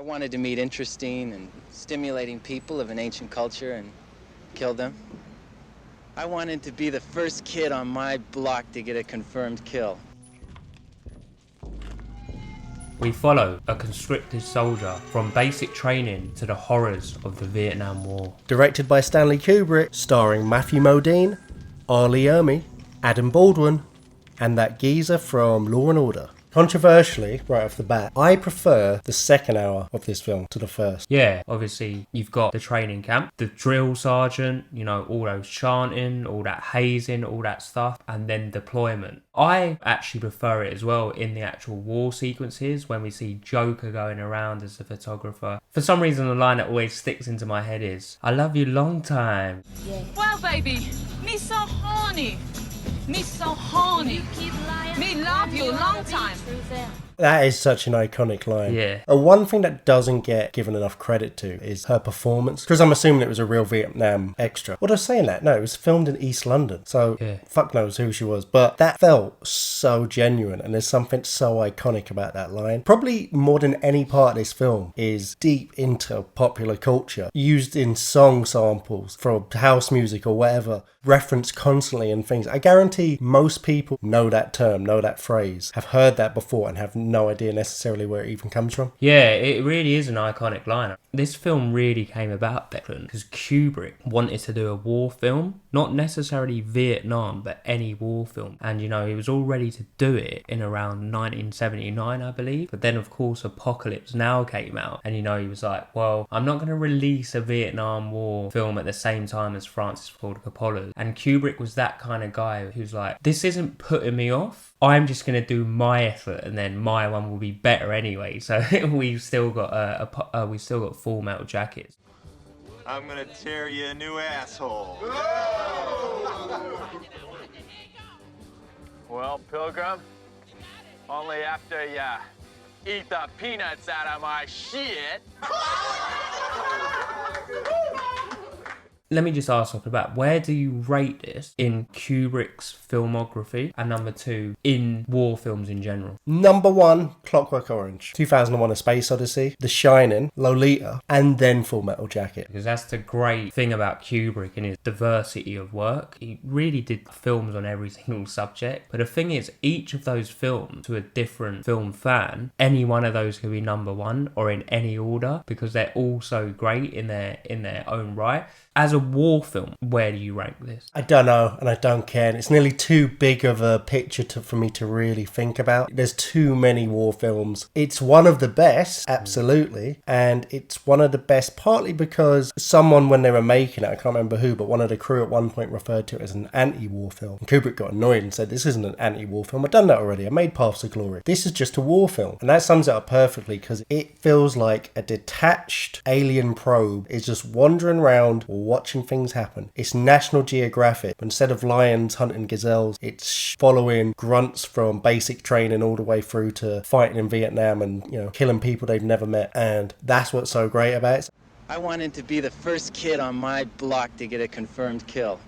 wanted to meet interesting and stimulating people of an ancient culture and kill them. I wanted to be the first kid on my block to get a confirmed kill. We follow a conscripted soldier from basic training to the horrors of the Vietnam War. Directed by Stanley Kubrick, starring Matthew Modine, Ermey, Adam Baldwin, and that geezer from Law & Order. Controversially, right off the bat, I prefer the second hour of this film to the first. Yeah, obviously you've got the training camp, the drill sergeant, you know, all those chanting, all that hazing, all that stuff, and then deployment. I actually prefer it as well in the actual war sequences when we see Joker going around as a photographer. For some reason, the line that always sticks into my head is, "I love you long time." Yeah. Well, baby, me so horny. Me so horny. Me love you long time. That is such an iconic line. Yeah. One thing that doesn't get given enough credit to is her performance. Because I'm assuming it was a real Vietnam extra. What I was saying that? No, it was filmed in East London. So fuck knows who she was. But that felt so genuine. And there's something so iconic about that line. Probably more than any part of this film is deep into popular culture. Used in song samples from house music or whatever. Referenced constantly in things. I guarantee most people know that term, know that phrase, have heard that before and have no idea necessarily where it even comes from. Yeah, it really is an iconic line. This film really came about because Kubrick wanted to do a war film, not necessarily Vietnam, but any war film. And, you know, he was all ready to do it in around 1979, I believe. But then, of course, Apocalypse Now came out. And, you know, he was like, well, I'm not going to release a Vietnam War film at the same time as Francis Ford Coppola. And Kubrick was that kind of guy who's like, this isn't putting me off. I'm just going to do my effort and then my one will be better anyway. So we've still got Full Metal Jackets. I'm going to tear you a new asshole. Well, Pilgrim, only after you eat the peanuts out of my shit. Let me just ask off the bat, where do you rate this in Kubrick's filmography? And number two, in war films in general? Number one, Clockwork Orange, 2001 A Space Odyssey, The Shining, Lolita, and then Full Metal Jacket. Because that's the great thing about Kubrick and his diversity of work. He really did films on every single subject. But the thing is, each of those films, to a different film fan, any one of those could be number one or in any order because they're all so great in their own right. As a war film, where do you rank this? I don't know, and I don't care. It's nearly too big of a picture for me to really think about. There's too many war films. It's one of the best, absolutely, and it's one of the best partly because someone, when they were making it, I can't remember who, but one of the crew at one point referred to it as an anti-war film. And Kubrick got annoyed and said, this isn't an anti-war film. I've done that already. I made Paths of Glory. This is just a war film. And that sums it up perfectly because it feels like a detached alien probe is just wandering around watching things happen. It's National Geographic. Instead of lions hunting gazelles, it's following grunts from basic training all the way through to fighting in Vietnam and, you know, killing people they've never met. And that's what's so great about it. I wanted to be the first kid on my block to get a confirmed kill.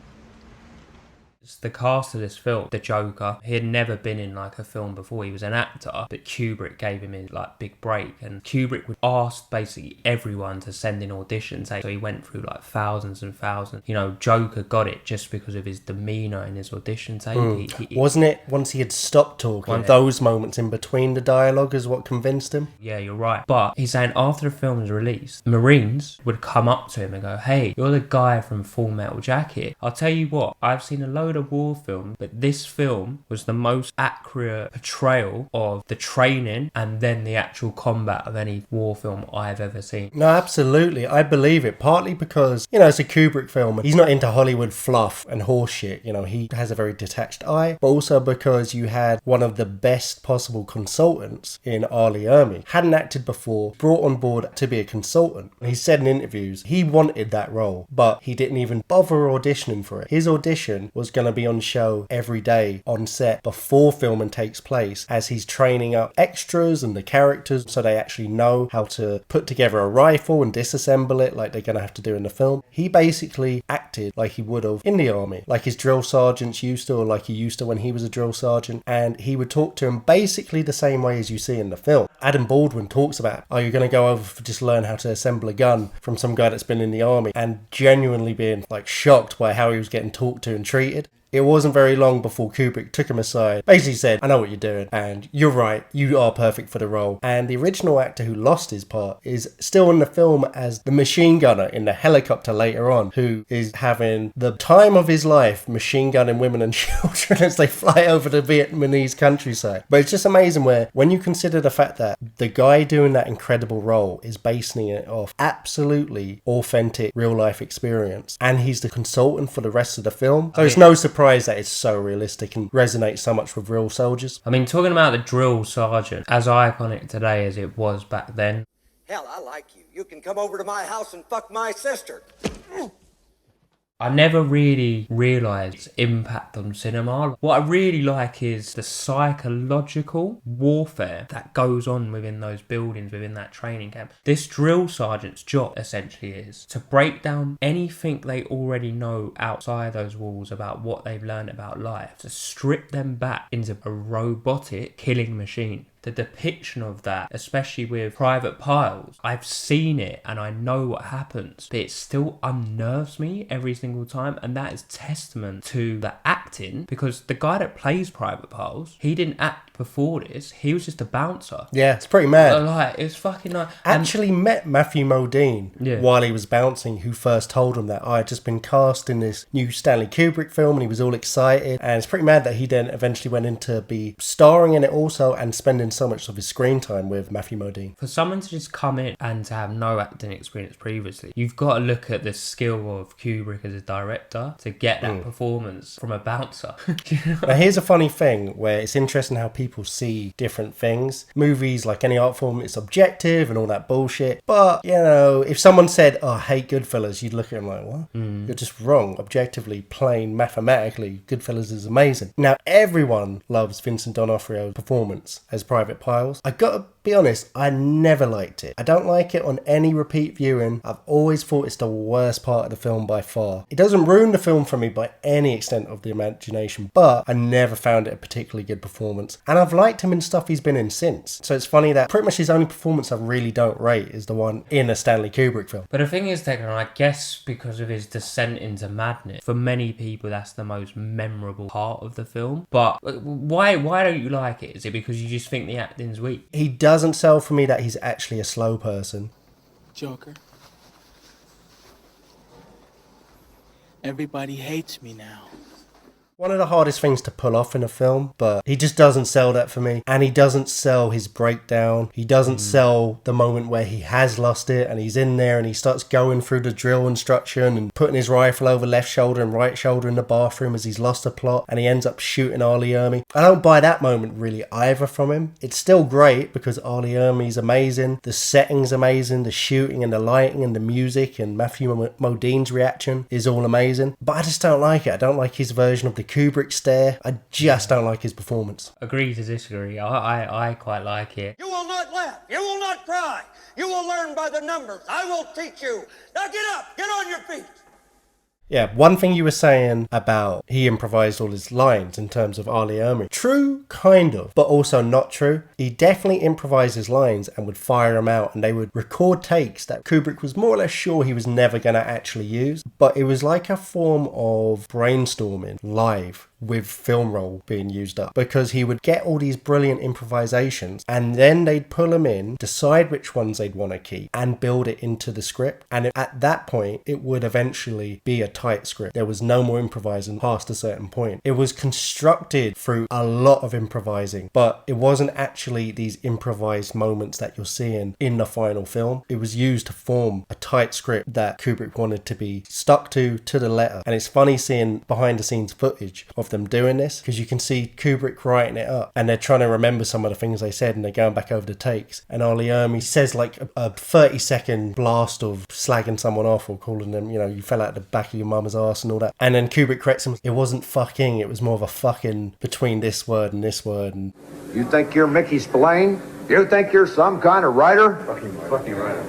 The cast of this film, the Joker, he had never been in like a film before. He was an actor, but Kubrick gave him his like big break, and Kubrick would ask basically everyone to send in auditions. So he went through like thousands and thousands. You know, Joker got it just because of his demeanour in his audition tape. Wasn't it once he had stopped talking, those moments in between the dialogue is what convinced him? Yeah, you're right. But he's saying after the film was released, Marines would come up to him and go, hey, you're the guy from Full Metal Jacket. I'll tell you what, I've seen a load of war film, but this film was the most accurate portrayal of the training and then the actual combat of any war film I've ever seen. No, absolutely. I believe it. Partly because, you know, it's a Kubrick film. He's not into Hollywood fluff and horseshit. You know, he has a very detached eye. But also because you had one of the best possible consultants in Ermey. Hadn't acted before, brought on board to be a consultant. He said in interviews he wanted that role, but he didn't even bother auditioning for it. His audition was going to be on show every day on set before filming takes place as he's training up extras and the characters so they actually know how to put together a rifle and disassemble it like they're going to have to do in the film. He basically acted like he would have in the army, like his drill sergeants used to, or like he used to when he was a drill sergeant, and he would talk to him basically the same way as you see in the film. Adam Baldwin talks about, are you going to go over to just learn how to assemble a gun from some guy that's been in the army, and genuinely being like shocked by how he was getting talked to and treated. It wasn't very long before Kubrick took him aside, basically said, I know what you're doing, and you're right, you are perfect for the role. And the original actor who lost his part is still in the film as the machine gunner in the helicopter later on, who is having the time of his life machine gunning women and children as they fly over the Vietnamese countryside. But it's just amazing where, when you consider the fact that the guy doing that incredible role is basing it off absolutely authentic real life experience, and he's the consultant for the rest of the film. So it's no surprise that it's so realistic and resonates so much with real soldiers. I mean, talking about the drill sergeant, as iconic today as it was back then. Hell, I like you. You can come over to my house and fuck my sister. I never really realised its impact on cinema. What I really like is the psychological warfare that goes on within those buildings, within that training camp. This drill sergeant's job essentially is to break down anything they already know outside those walls about what they've learned about life, to strip them back into a robotic killing machine. The depiction of that, especially with Private Pyle, I've seen it and I know what happens, but it still unnerves me every single time, and that is testament to the acting, because the guy that plays Private Pyle, he didn't act before this, he was just a bouncer. Yeah, it's pretty mad. Like, it's fucking like... Actually met Matthew Modine while he was bouncing, who first told him that I had just been cast in this new Stanley Kubrick film, and he was all excited, and it's pretty mad that he then eventually went in to be starring in it also and spending so much of his screen time with Matthew Modine. For someone to just come in and to have no acting experience previously, you've got to look at the skill of Kubrick as a director to get that performance from a bouncer. Now here's a funny thing where it's interesting how people see different things. Movies, like any art form, it's objective and all that bullshit, but you know, if someone said, oh, I hate Goodfellas, you'd look at him like, what? You're just wrong. Objectively, plain mathematically, Goodfellas is amazing. Now everyone loves Vincent D'Onofrio's performance as Private Pyle. I gotta be honest, I never liked it. I don't like it on any repeat viewing. I've always thought it's the worst part of the film by far. It doesn't ruin the film for me by any extent of the imagination, but I never found it a particularly good performance. And I've liked him in stuff he's been in since. So it's funny that pretty much his only performance I really don't rate is the one in a Stanley Kubrick film. But the thing is, Declan, I guess because of his descent into madness, for many people that's the most memorable part of the film. But why don't you like it? Is it because you just think the acting's weak? He doesn't sell for me that he's actually a slow person. Joker. Everybody hates me now. One of the hardest things to pull off in a film, but he just doesn't sell that for me. And he doesn't sell his breakdown. He doesn't sell the moment where he has lost it and he's in there and he starts going through the drill instruction and putting his rifle over left shoulder and right shoulder in the bathroom as he's lost the plot and he ends up shooting Arlie Ermey. I don't buy that moment really either from him. It's still great because Arlie Ermey's amazing. The setting's amazing. The shooting and the lighting and the music and Matthew Modine's reaction is all amazing. But I just don't like it. I don't like his version of the Kubrick stare. I just don't like his performance. Agree to disagree. I quite like it. You will not laugh. You will not cry. You will learn by the numbers. I will teach you. Now get up. Get on your feet. Yeah, one thing you were saying about he improvised all his lines in terms of Arlie Ermey. True, kind of, but also not true. He definitely improvised his lines and would fire them out, and they would record takes that Kubrick was more or less sure he was never going to actually use. But it was like a form of brainstorming live with film roll being used up, because he would get all these brilliant improvisations and then they'd pull them in, decide which ones they'd want to keep and build it into the script, and at that point it would eventually be a tight script. There was no more improvising past a certain point. It was constructed through a lot of improvising, but it wasn't actually these improvised moments that you're seeing in the final film. It was used to form a tight script that Kubrick wanted to be stuck to the letter. And it's funny seeing behind the scenes footage of them doing this, because you can see Kubrick writing it up and they're trying to remember some of the things they said and they're going back over the takes, and Arlie Ermey says like a 30-second blast of slagging someone off or calling them, you know, you fell out the back of your mama's ass and all that, and then Kubrick corrects him, it wasn't fucking, it was more of a fucking between this word and this word. And you think you're Mickey Spillane? You think you're some kind of writer? Fucking writer.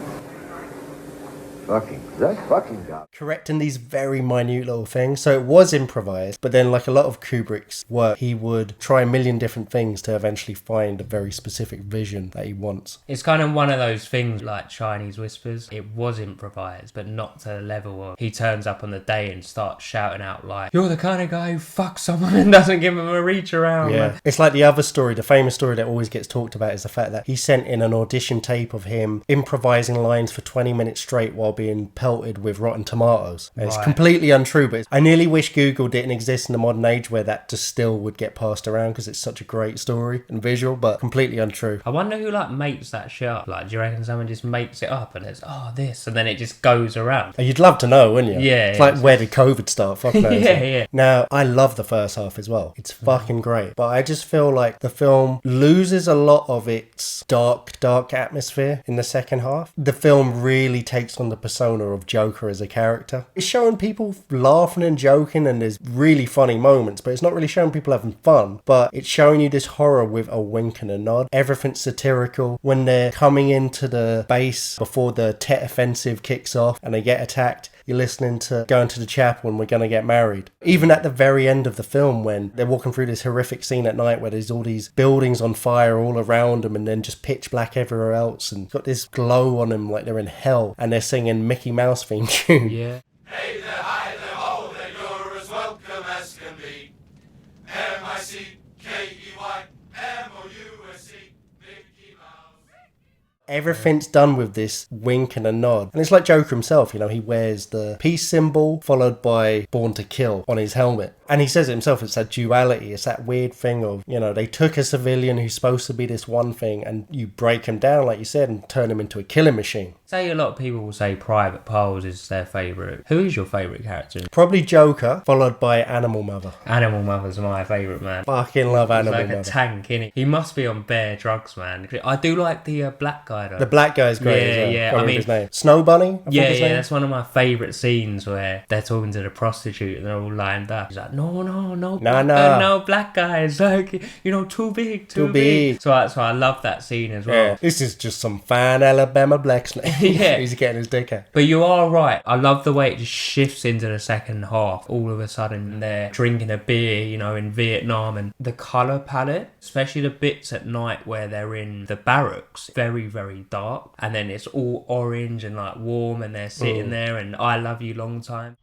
That's fucking dumb. Correcting these very minute little things. So it was improvised, but then like a lot of Kubrick's work, he would try a million different things to eventually find a very specific vision that he wants. It's kind of one of those things like Chinese Whispers. It was improvised, but not to the level of he turns up on the day and starts shouting out like, "You're the kind of guy who fucks someone and doesn't give them a reach around." Yeah. It's like the other story, the famous story that always gets talked about is the fact that he sent in an audition tape of him improvising lines for 20 minutes straight while being pelted with rotten tomatoes. And it's completely untrue, but I nearly wish Google didn't exist in the modern age where that just still would get passed around because it's such a great story and visual, but completely untrue. I wonder who like makes that shit up. Like, do you reckon someone just makes it up and it's this, and then it just goes around? You'd love to know, wouldn't you? Yeah. It's like, where did COVID start? Fuck knows. Yeah. Now, I love the first half as well. It's fucking great, but I just feel like the film loses a lot of its dark atmosphere in the second half. The film really takes on the persona of Joker as a character. It's showing people laughing and joking and there's really funny moments, but it's not really showing people having fun, but it's showing you this horror with a wink and a nod. Everything's satirical. When they're coming into the base before the Tet offensive kicks off and they get attacked, you're listening to Going to the Chapel and We're Gonna Get Married. Even at the very end of the film when they're walking through this horrific scene at night where there's all these buildings on fire all around them and then just pitch black everywhere else and got this glow on them like they're in hell and they're singing Mickey Mouse theme tune. Yeah. Hey there, hi there, ho there, you're as welcome as can be. M-I-C-K-E-Y-M-O-U-S-E, Mickey Mouse. Everything's done with this wink and a nod. And it's like Joker himself, he wears the peace symbol followed by Born to Kill on his helmet. And he says it himself, it's that duality, it's that weird thing of, they took a civilian who's supposed to be this one thing and you break him down, like you said, and turn him into a killing machine. Say a lot of people will say Private Pyle is their favourite. Who is your favourite character? Probably Joker, followed by Animal Mother. Animal Mother's my favourite, man. Fucking love Animal Mother. He's like a tank, innit? He must be on bare drugs, man. I do like the black guy, though. The black guy's great. Yeah. I mean, his name. Snow Bunny? I think his name. That's one of my favourite scenes where they're talking to the prostitute and they're all lined up. He's like, no black guys, like, too big. So I love that scene as well. Yeah, this is just some fine Alabama blacksmith. Yeah. He's getting his dick out. But you are right. I love the way it just shifts into the second half. All of a sudden they're drinking a beer, in Vietnam, and the colour palette, especially the bits at night where they're in the barracks, very, very dark. And then it's all orange and like warm and they're sitting there and I Love You Long Time.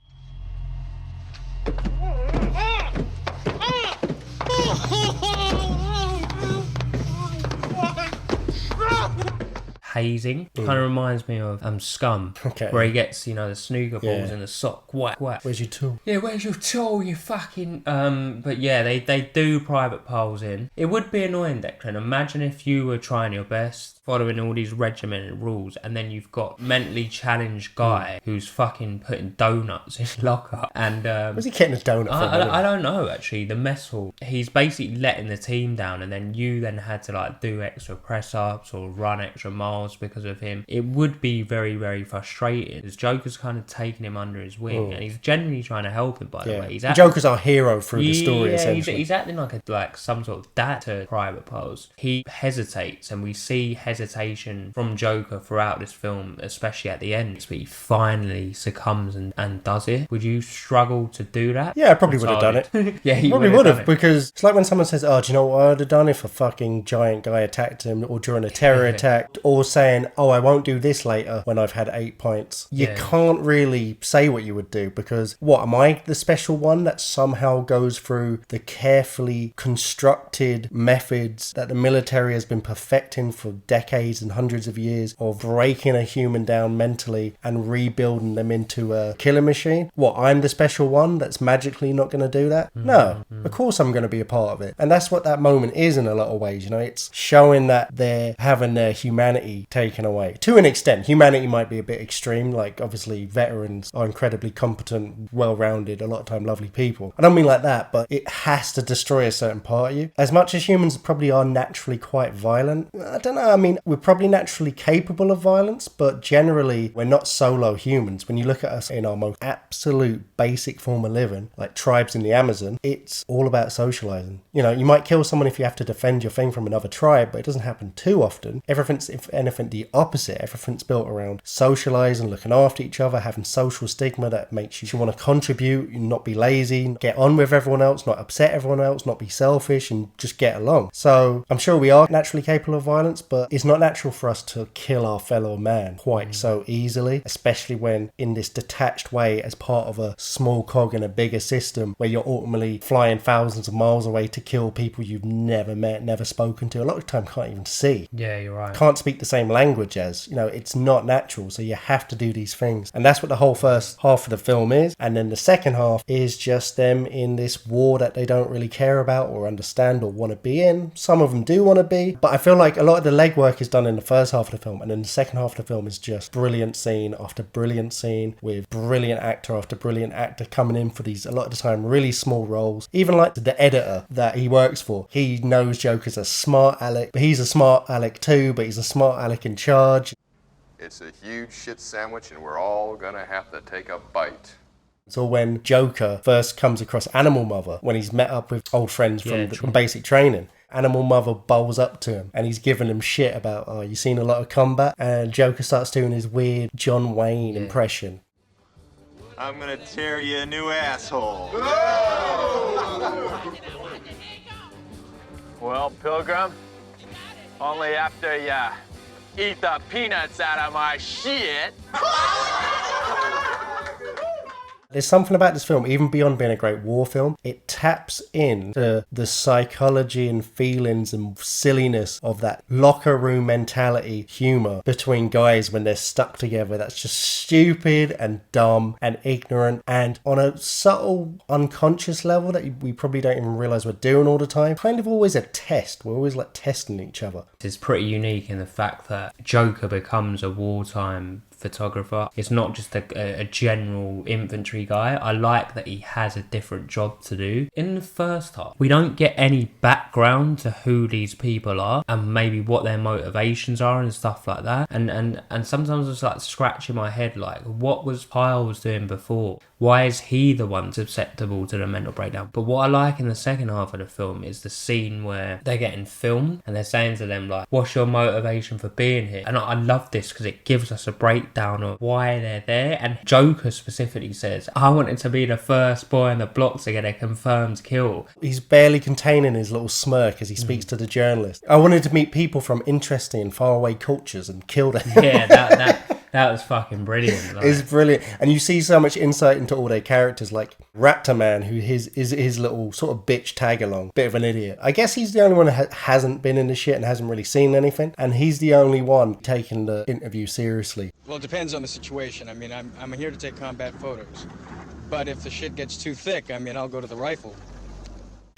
Hazing kind of reminds me of Scum, where he gets the snooker balls in the sock. Whack. Where's your tool? Yeah, where's your tool? You fucking But yeah, they do Private Pyles in. It would be annoying, Declan. Imagine if you were trying your best, following all these regimented rules, and then you've got mentally challenged guy who's fucking putting donuts in lockup. And where's he getting his donut from? I don't know, actually. The mess hall. He's basically letting the team down, and then you then had to like do extra press ups or run extra miles because of him. It would be very, very frustrating. Because Joker's kind of taking him under his wing, and he's genuinely trying to help him. By the way, Joker's our hero through the story. Essentially, he's acting like some sort of dad to Private Pyles. He hesitates, and we see hesitation from Joker throughout this film, especially at the end. But he finally succumbs and does it. Would you struggle to do that? Yeah, I probably would have done it. Yeah, he probably would have, because it's like when someone says, "Oh, do you know what I would have done if a fucking giant guy attacked him, or during a terror attack," or saying, "Oh, I won't do this later when I've had 8 pints." You can't really say what you would do, because what, am I the special one that somehow goes through the carefully constructed methods that the military has been perfecting for decades and hundreds of years of breaking a human down mentally and rebuilding them into a killer machine? What, I'm the special one that's magically not going to do that? No, of course I'm going to be a part of it. And that's what that moment is in a lot of ways. It's showing that they're having their humanity taken away. To an extent, humanity might be a bit extreme. Like, obviously veterans are incredibly competent, well-rounded, a lot of time lovely people. I don't mean like that, but it has to destroy a certain part of you. As much as humans probably are naturally quite violent, I don't know, mean, we're probably naturally capable of violence, but generally we're not solo humans. When you look at us in our most absolute basic form of living, like tribes in the Amazon, it's all about socializing. You know, you might kill someone if you have to defend your thing from another tribe, but it doesn't happen too often. Everything's, if anything, the opposite. Everything's built around socializing, looking after each other, having social stigma that makes you want to contribute, not be lazy, get on with everyone else, not upset everyone else, not be selfish, and just get along. So I'm sure we are naturally capable of violence, but it's not natural for us to kill our fellow man quite so easily, especially when in this detached way as part of a small cog in a bigger system where you're ultimately flying thousands of miles away to kill people you've never met, never spoken to, a lot of the time can't even see. Yeah, you're right. Can't speak the same language as, you know, it's not natural, so you have to do these things. And that's what the whole first half of the film is. And then the second half is just them in this war that they don't really care about or understand or want to be in. Some of them do want to be, but I feel like a lot of the legwork is done in the first half of the film, and then the second half of the film is just brilliant scene after brilliant scene with brilliant actor after brilliant actor coming in for these, a lot of the time, really small roles. Even like the editor that he works for, he knows Joker's a smart aleck, but he's a smart aleck too, but he's a smart aleck in charge. It's a huge shit sandwich, and we're all gonna have to take a bite. So when Joker first comes across Animal Mother, when he's met up with old friends from basic training, Animal Mother bowls up to him and he's giving him shit about, oh, you seen a lot of combat? And Joker starts doing his weird John Wayne impression. I'm gonna tear you a new asshole. Well, Pilgrim, only after ya eat the peanuts out of my shit. There's something about this film, even beyond being a great war film, it taps into the psychology and feelings and silliness of that locker room mentality humour between guys when they're stuck together. That's just stupid and dumb and ignorant, and on a subtle, unconscious level that we probably don't even realise we're doing all the time. Kind of always a test. We're always like testing each other. It's pretty unique in the fact that Joker becomes a wartime photographer. It's not just a general infantry guy. I like that he has a different job to do. In the first half, we don't get any background to who these people are and maybe what their motivations are and stuff like that. And sometimes it's like scratching my head, like, what was Pyle doing before? Why is he the one susceptible to the mental breakdown? But what I like in the second half of the film is the scene where they're getting filmed and they're saying to them, like, what's your motivation for being here? And I love this because it gives us a breakdown of why they're there. And Joker specifically says, I wanted to be the first boy on the block to get a confirmed kill. He's barely containing his little smirk as he speaks to the journalist. I wanted to meet people from interesting and faraway cultures and kill them. Yeah, that was fucking brilliant. Like. It's brilliant. And you see so much insight into all their characters, like Raptor Man, who is his little sort of bitch tag-along, bit of an idiot. I guess he's the only one that hasn't been in the shit and hasn't really seen anything, and he's the only one taking the interview seriously. Well, it depends on the situation. I mean, I'm here to take combat photos. But if the shit gets too thick, I mean, I'll go to the rifle.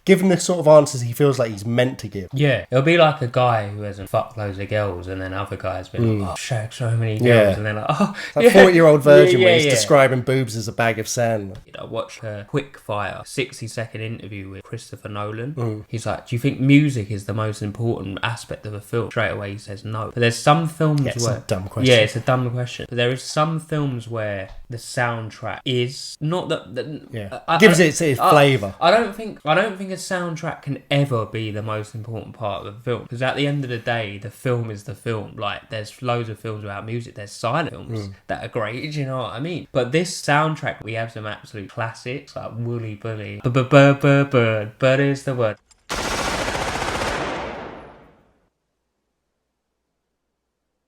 Given the sort of answers he feels like he's meant to give. Yeah, it'll be like a guy who hasn't fucked loads of girls, and then other guys been like, oh, shagged so many girls, and then like, oh, like 40-year-old virgin where he's describing boobs as a bag of sand. I watched a quick fire 60-second interview with Christopher Nolan. He's like, do you think music is the most important aspect of a film? Straight away he says no. But there's some films it's where... a dumb question. Yeah, it's a dumb question. But there is some films where the soundtrack is not that... gives it its flavour. I don't think a soundtrack can ever be the most important part of the film, because at the end of the day, the film is the film. Like, there's loads of films without music, there's silent films that are great, do you know what I mean? But this soundtrack, we have some absolute classics like Woolly Bully, bird is the word.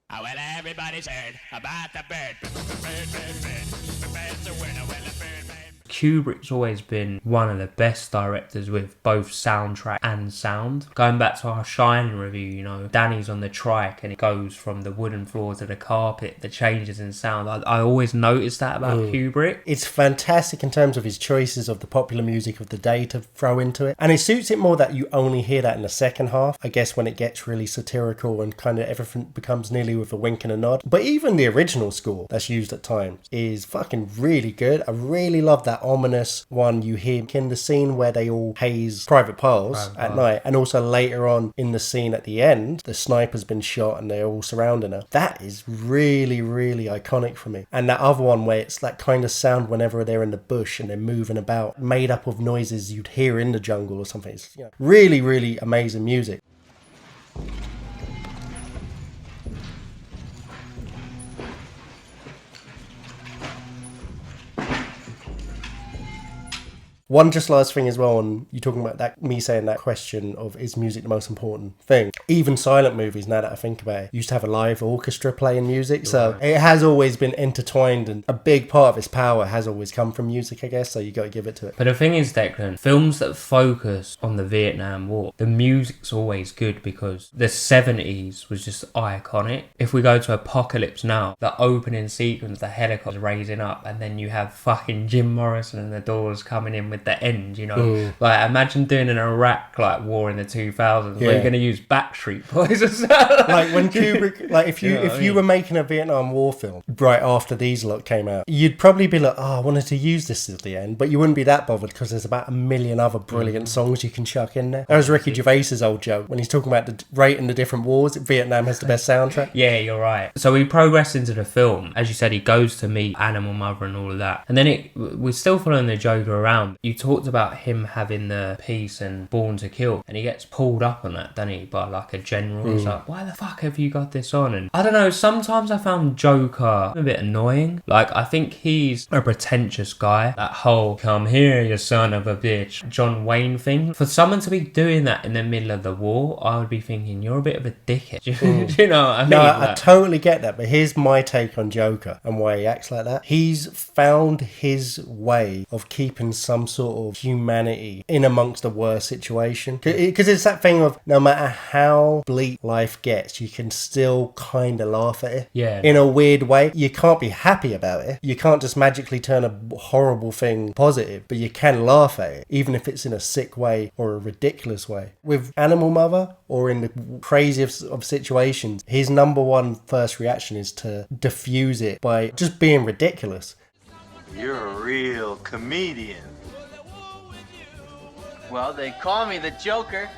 Well, everybody's heard about the bird. Bird's a winner, well, a bird. Kubrick's always been one of the best directors with both soundtrack and sound. Going back to our Shining review, you know, Danny's on the trike and it goes from the wooden floor to the carpet, the changes in sound. I always noticed that about Kubrick. It's fantastic in terms of his choices of the popular music of the day to throw into it. And it suits it more that you only hear that in the second half, I guess, when it gets really satirical and kind of everything becomes nearly with a wink and a nod. But even the original score that's used at times is fucking really good. I really love that ominous one you hear in the scene where they all haze Private Pyles at night, and also later on in the scene at the end, the sniper's been shot and they're all surrounding her. That is really, really iconic for me. And that other one where it's that kind of sound whenever they're in the bush and they're moving about, made up of noises you'd hear in the jungle or something. It's, you know, really, really amazing music. One just last thing as well, on you talking about that, me saying that question of is music the most important thing. Even silent movies, now that I think about it, used to have a live orchestra playing music, so it has always been intertwined, and a big part of its power has always come from music, I guess, so you got to give it to it. But the thing is, Declan, films that focus on the Vietnam War, the music's always good because the 70s was just iconic. If we go to Apocalypse Now, the opening sequence, the helicopters raising up, and then you have fucking Jim Morrison and the Doors coming in with the end, you know. Like, imagine doing an Iraq like war in the 2000s where you're going to use Backstreet Boys or something. Like when Kubrick, like if you were making a Vietnam War film right after these lot came out, you'd probably be like, oh, I wanted to use this at the end, but you wouldn't be that bothered because there's about a million other brilliant songs you can chuck in there. That was Ricky Gervais's old joke when he's talking about rating the different wars. Vietnam has the best soundtrack. Yeah, you're right. So we progress into the film. As you said, he goes to meet Animal Mother and all of that, and then we're still following the Joker around. You talked about him having the peace and Born to Kill, and he gets pulled up on that, doesn't he, by like a general. He's like, why the fuck have you got this on? And I don't know, sometimes I found Joker a bit annoying. Like, I think he's a pretentious guy. That whole come here you son of a bitch John Wayne thing, for someone to be doing that in the middle of the war, I would be thinking you're a bit of a dickhead. Do you know what I mean? No, I totally get that, but here's my take on Joker and why he acts like that. He's found his way of keeping some sort of humanity in amongst a worse situation, because it's that thing of no matter how bleak life gets, you can still kind of laugh at it. Yeah, in a weird way. You can't be happy about it, you can't just magically turn a horrible thing positive, but you can laugh at it even if it's in a sick way or a ridiculous way. With Animal Mother, or in the craziest of situations, his number one first reaction is to diffuse it by just being ridiculous. You're a real comedian. Well, they call me the Joker.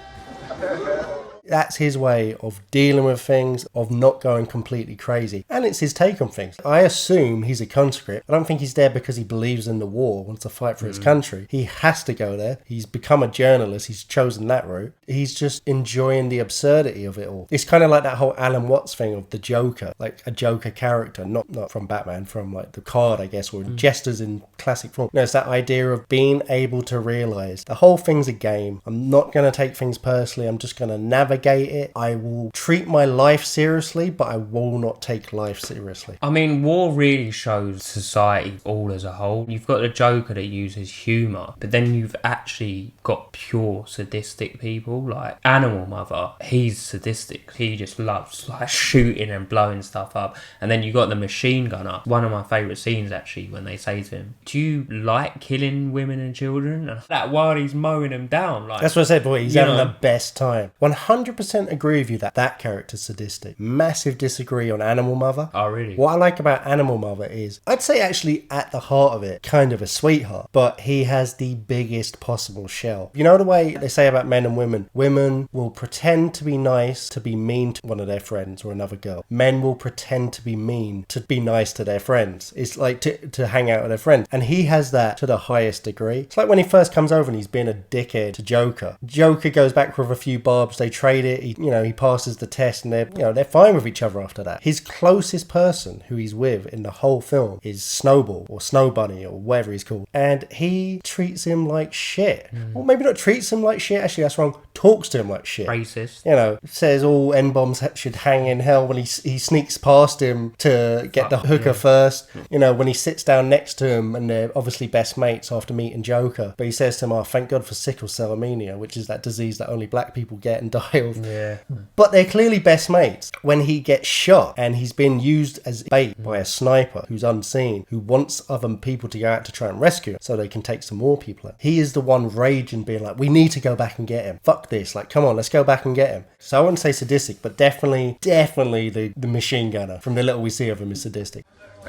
That's his way of dealing with things, of not going completely crazy. And it's his take on things. I assume he's a conscript. I don't think he's there because he believes in the war, wants to fight for his country. He has to go there. He's become a journalist. He's chosen that route. He's just enjoying the absurdity of it all. It's kind of like that whole Alan Watts thing of the Joker, like a Joker character, not from Batman, from like the card, I guess, or Jesters in classic form. No, it's that idea of being able to realise the whole thing's a game. I'm not going to take things personally. I'm just going to navigate it. I will treat my life seriously, but I will not take life seriously. I mean, war really shows society all as a whole. You've got the Joker that uses humour, but then you've actually got pure sadistic people, like Animal Mother. He's sadistic. He just loves like shooting and blowing stuff up. And then you got the machine gunner. One of my favourite scenes actually, when they say to him, do you like killing women and children? And that while he's mowing them down, like, that's what I said, boy, he's having the best time. 100% agree with you that character's sadistic. Massive disagree on Animal Mother. Oh, really? What I like about Animal Mother is, I'd say actually at the heart of it, kind of a sweetheart, but he has the biggest possible shell. You know the way they say about men and women? Women will pretend to be nice to be mean to one of their friends or another girl. Men will pretend to be mean to be nice to their friends. It's like to hang out with their friends. And he has that to the highest degree. It's like when he first comes over and he's being a dickhead to Joker. Joker goes back with a few barbs, they trade it, he passes the test, and they're fine with each other after that. His closest person who he's with in the whole film is Snowball, or Snow Bunny, or whatever he's called, and he treats him like shit. Well, maybe not treats him like shit, actually that's wrong, talks to him like shit. Racist. Says all N-bombs should hang in hell when he sneaks past him to get the hooker first. When he sits down next to him, and they're obviously best mates after meeting Joker, but he says to him, oh, thank God for sickle cell anemia, which is that disease that only black people get and die of. Yeah. But they're clearly best mates. When he gets shot and he's been used as bait by a sniper who's unseen, who wants other people to go out to try and rescue him so they can take some more people out, he is the one raging, being like, we need to go back and get him. Fuck this. Like, come on, let's go back and get him. So I wouldn't say sadistic, but definitely the machine gunner, from the little we see of him, is sadistic.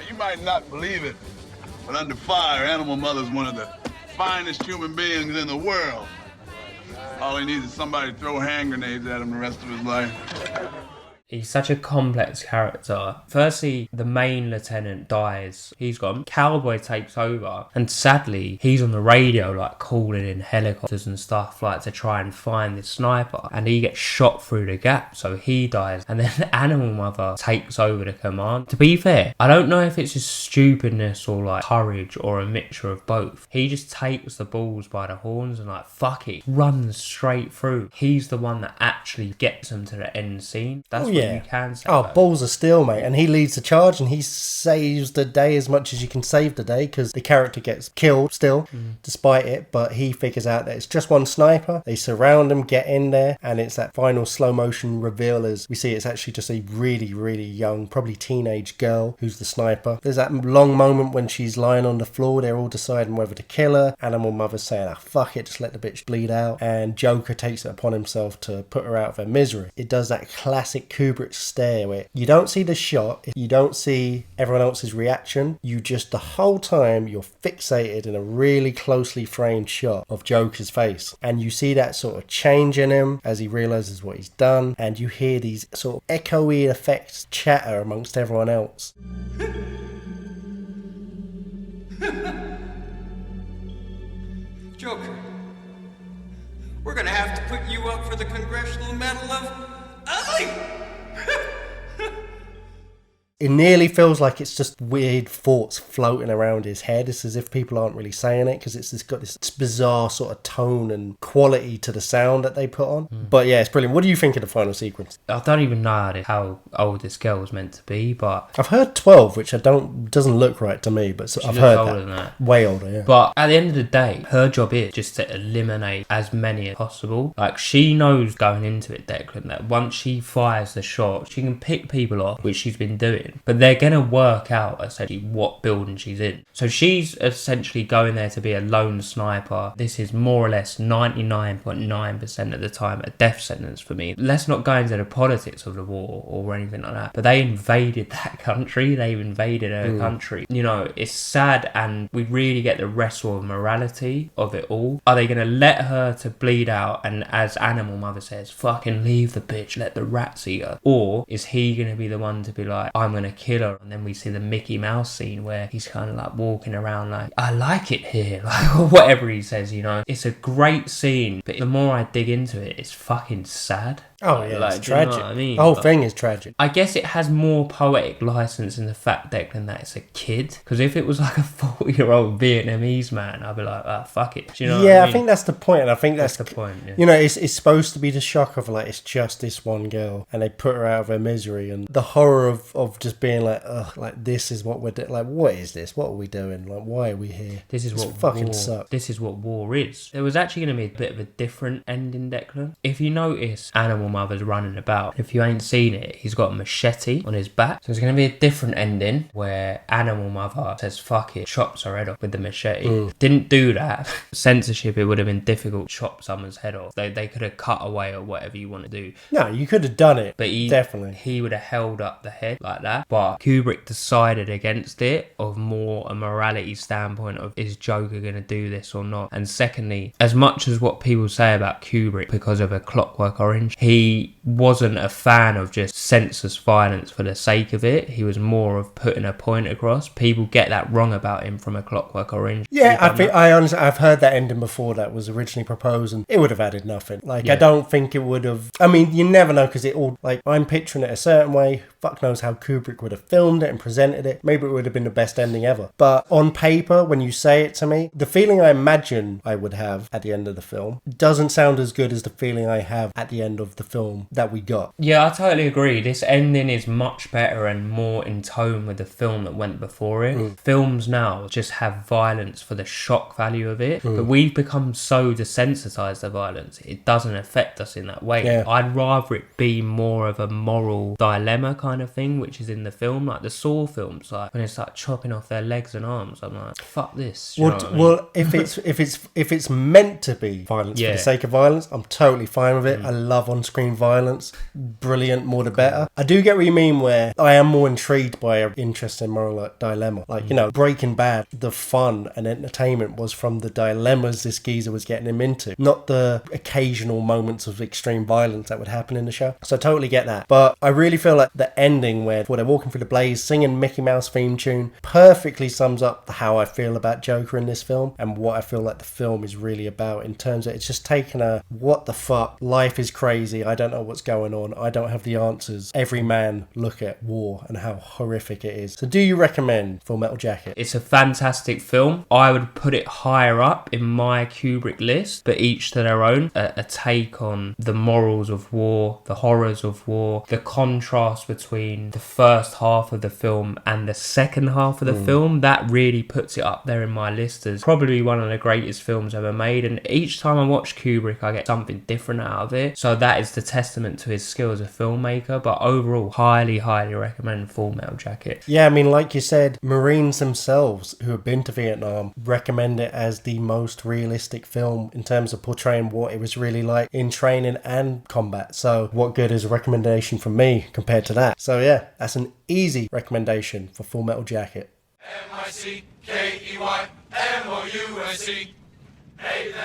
You might not believe it, But under fire, Animal Mother's one of the finest human beings in the world. All he needs is somebody to throw hand grenades at him the rest of his life. He's such a complex character. Firstly, the main lieutenant dies. He's gone. Cowboy takes over. And sadly, he's on the radio, like, calling in helicopters and stuff, like, to try and find this sniper. And he gets shot through the gap, so he dies. And then the Animal Mother takes over the command. To be fair, I don't know if it's just stupidness or, like, courage or a mixture of both. He just takes the balls by the horns and, like, fuck it, runs straight through. He's the one that actually gets them to the end scene. That's what you can say. Oh, balls of steel, mate. And he leads the charge and he saves the day as much as you can save the day, because the character gets killed still, despite it. But he figures out that it's just one sniper. They surround him, get in there, and it's that final slow motion reveal as we see it's actually just a really, really young, probably teenage girl who's the sniper. There's that long moment when she's lying on the floor. They're all deciding whether to kill her. Animal Mother's saying, fuck it, just let the bitch bleed out. And Joker takes it upon himself to put her out of her misery. It does that classic Kubrick stare where you don't see the shot, you don't see everyone else's reaction, you just, the whole time, you're fixated in a really closely framed shot of Joker's face. And you see that sort of change in him as he realizes what he's done. And you hear these sort of echoey effects chatter amongst everyone else. Joker, we're gonna have to put you up for the Congressional Medal of Ugly! It nearly feels like it's just weird thoughts floating around his head. It's as if people aren't really saying it, because it's got this bizarre sort of tone and quality to the sound that they put on. But yeah, it's brilliant. What do you think of the final sequence? I don't even know how old this girl was meant to be, but I've heard 12, which doesn't look right to me, but I've heard older than that. Way older, yeah. But at the end of the day, her job is just to eliminate as many as possible. Like, she knows going into it, Declan, that once she fires the shot, she can pick people off, which she's been doing. But they're going to work out essentially what building she's in. So she's essentially going there to be a lone sniper. This is more or less 99.9% of the time a death sentence for me. Let's not go into the politics of the war or anything like that. But they invaded that country. They invaded her country. You know, it's sad, and we really get the wrestle of morality of it all. Are they going to let her to bleed out and, as Animal Mother says, fucking leave the bitch, let the rats eat her? Or is he going to be the one to be like, I'm going to kill her? And then we see the Mickey Mouse scene where he's kind of like walking around like, I like it here, like, or whatever he says, you know. It's a great scene, but the more I dig into it, it's fucking sad. Oh yeah, like, it's tragic. You know what I mean? The whole thing is tragic. I guess it has more poetic license in the fact, Declan, that it's a kid. Because if it was like a 40-year-old Vietnamese man, I'd be like, fuck it. Do you know what I mean? I think that's the point. And I think that's the point. Yeah. You know, it's supposed to be the shock of like, it's just this one girl, and they put her out of her misery, and the horror of just being like, ugh, like, this is what we're doing. Like, what is this? What are we doing? Like, why are we here? This is what fucking war, sucks. This is what war is. There was actually going to be a bit of a different ending, Declan. If you notice, Animal Mother's running about. If you ain't seen it, he's got a machete on his back. So there's going to be a different ending where Animal Mother says, fuck it, chops her head off with the machete. Didn't do that. Censorship, it would have been difficult to chop someone's head off. They could have cut away or whatever you want to do. No, you could have done it. But definitely. He would have held up the head like that. But Kubrick decided against it, of more a morality standpoint of, is Joker going to do this or not? And secondly, as much as what people say about Kubrick because of A Clockwork Orange, he wasn't a fan of just senseless violence for the sake of it. He was more of putting a point across. People get that wrong about him from A Clockwork Orange. Yeah, I've heard that ending before that was originally proposed, and it would have added nothing. Like, I don't think it would have. I mean, you never know, because it all, like, I'm picturing it a certain way. Fuck knows how Kubrick would have filmed it and presented it. Maybe it would have been the best ending ever. But on paper, when you say it to me, the feeling I imagine I would have at the end of the film doesn't sound as good as the feeling I have at the end of the film that we got. Yeah, I totally agree. This ending is much better and more in tone with the film that went before it. Films now just have violence for the shock value of it, but we've become so desensitized to violence, it doesn't affect us in that way. Yeah. I'd rather it be more of a moral dilemma kind of thing, which is in the film, like the Saw films, like when it's like chopping off their legs and arms. I'm like, fuck this. Well, if it's meant to be violence for the sake of violence, I'm totally fine with it. I love on-screen on-screen violence, brilliant, more the better. I do get what you mean where I am more intrigued by an interesting moral dilemma. Like, you know, Breaking Bad, the fun and entertainment was from the dilemmas this geezer was getting him into, not the occasional moments of extreme violence that would happen in the show. So I totally get that. But I really feel like the ending where they're walking through the blaze, singing Mickey Mouse theme tune, perfectly sums up how I feel about Joker in this film and what I feel like the film is really about, in terms of it's just taking a what the fuck, life is crazy, I don't know what's going on, I don't have the answers, every man look at war and how horrific it is. So do you recommend Full Metal Jacket? It's a fantastic film. I would put it higher up in my Kubrick list, but each to their own. A take on the morals of war, the horrors of war, the contrast between the first half of the film and the second half of the film, that really puts it up there in my list as probably one of the greatest films ever made. And each time I watch Kubrick, I get something different out of it. So that is the testament to his skill as a filmmaker. But overall, highly recommend Full Metal Jacket. Yeah, I mean, like you said, Marines themselves who have been to Vietnam recommend it as the most realistic film in terms of portraying what it was really like in training and combat. So what good is a recommendation from me compared to that? So yeah, that's an easy recommendation for Full Metal Jacket. MICKEYMOUSE, made the